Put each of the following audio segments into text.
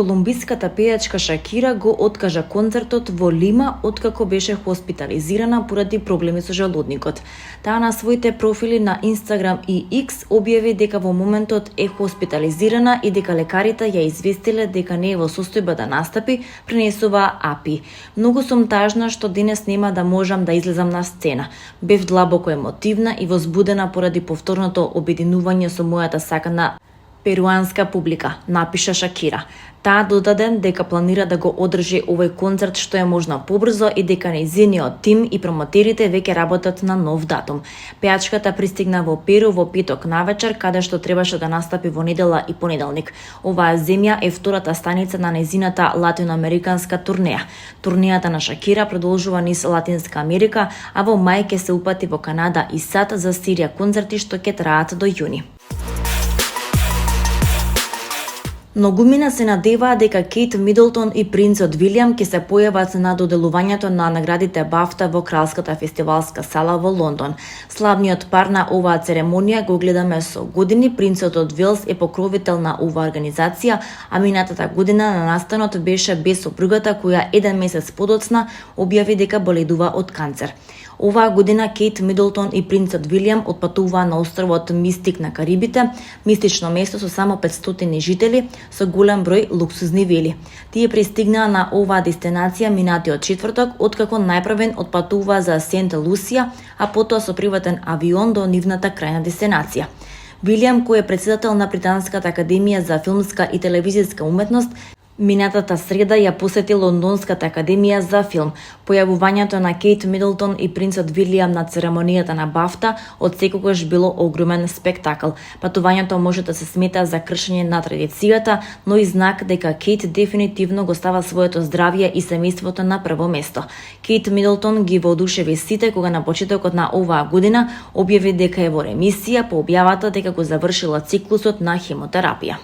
Колумбиската пејачка Шакира го откажа концертот во Лима откако беше хоспитализирана поради проблеми со желудникот. Таа на своите профили на Инстаграм и X објави дека во моментот е хоспитализирана и дека лекарите ја известиле дека не е во состојба да настапи, пренесува АПИ. Многу сум тажна што денес нема да можам да излезам на сцена. Бев длабоко емотивна и возбудена поради повторното обединување со мојата сакана перуанска публика, напиша Шакира. Таа додаде дека планира да го одржи овој концерт што е можно побрзо и дека нејзиниот тим и промотерите веќе работат на нов датум. Пејачката пристигна во Перу во петок навечер, каде што требаше да настапи во недела и понеделник. Оваа земја е втората станица на нејзината латиноамериканска турнеја. Турнејата на Шакира продолжува низ Латинска Америка, а во мај ќе се упати во Канада и САД за серија концерти што ќе траат до јуни. Многумина се надеваа дека Кейт Мидлтон и принцот Вилијам ќе се појават на доделувањето на наградите Бафта во Кралската фестивалска сала во Лондон. Славниот пар на оваа церемонија го гледаме со години. Принцот од Велс е покровител на оваа организација, а минатата година на настанот беше без сопругата која еден месец подоцна објави дека боледува од канцер. Оваа година Кейт Мидлтон и принцот Вилијам отпатуваа на островот Мистик на Карибите, мистично место со само 500 жители, со голем број луксузни вили. Тие пристигнаа на оваа дестинација минатиот четврток, откако најпрвен отпатуваа за Сент Лусија, а потоа со приватен авион до нивната крајна дестинација. Вилијам, кој е претседател на Британската академија за филмска и телевизиска уметност, минатата среда ја посети Лондонската академија за филм. Појавувањето на Кейт Мидлтон и принцот Вилијам на церемонијата на Бафта од секогаш било огромен спектакл. Патувањето може да се смета за кршење на традицијата, но и знак дека Кейт дефинитивно го става своето здравје и семејството на прво место. Кейт Мидлтон ги воодушеви сите кога на почетокот на оваа година објави дека е во ремисија по објавата дека го завршила циклусот на хемотерапија.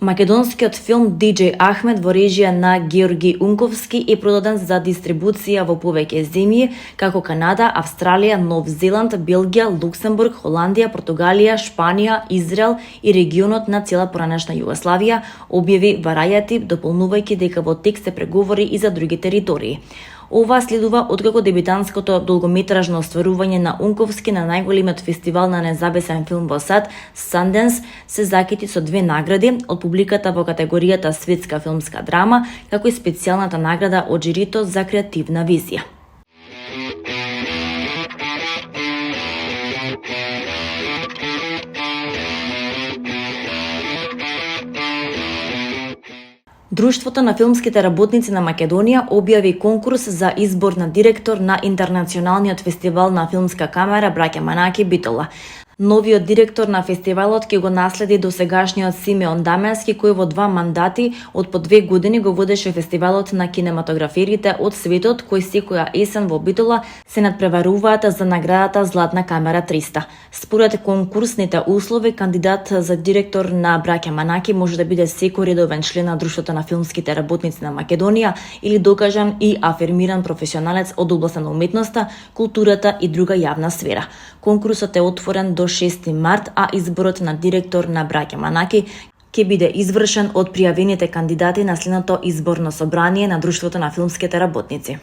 Македонскиот филм DJ Ахмед во режија на Георги Унковски е продаден за дистрибуција во повеќе земји, како Канада, Австралија, Нов Зеланд, Белгија, Луксембург, Холандија, Португалија, Шпанија, Израел и регионот на цела поранешна Југославија, објави Варајати, дополнувајќи дека во текст се преговори и за други територии. Ова следува откако дебитантското долгометражно остварување на Унковски на најголемиот фестивал на независен филм во САД, Sundance, се закити со 2 награди од публиката во категоријата светска филмска драма, како и специјалната награда од жирито за креативна визија. Друштвото на филмските работници на Македонија објави конкурс за избор на директор на Интернационалниот фестивал на филмска камера Браќа Манаки Битола. Новиот директор на фестивалот ќе го наследи досегашниот Симеон Даменски, кој во 2 мандати од по 2 години го водеше фестивалот на кинематограферите од светот, кој секоја есен во Битола се надпреваруваат за наградата Златна камера 300. Според конкурсните услови, кандидат за директор на Браќа Манаки може да биде секој редовен член на Друштвото на филмските работници на Македонија или докажан и афирмиран професионалец од областа на уметноста, културата и друга јавна сфера. Конкурсот е отворен до 6 март, а изборот на директор на Браќа Манаки ќе биде извршен од пријавените кандидати на следното изборно собрание на Друштвото на филмските работници.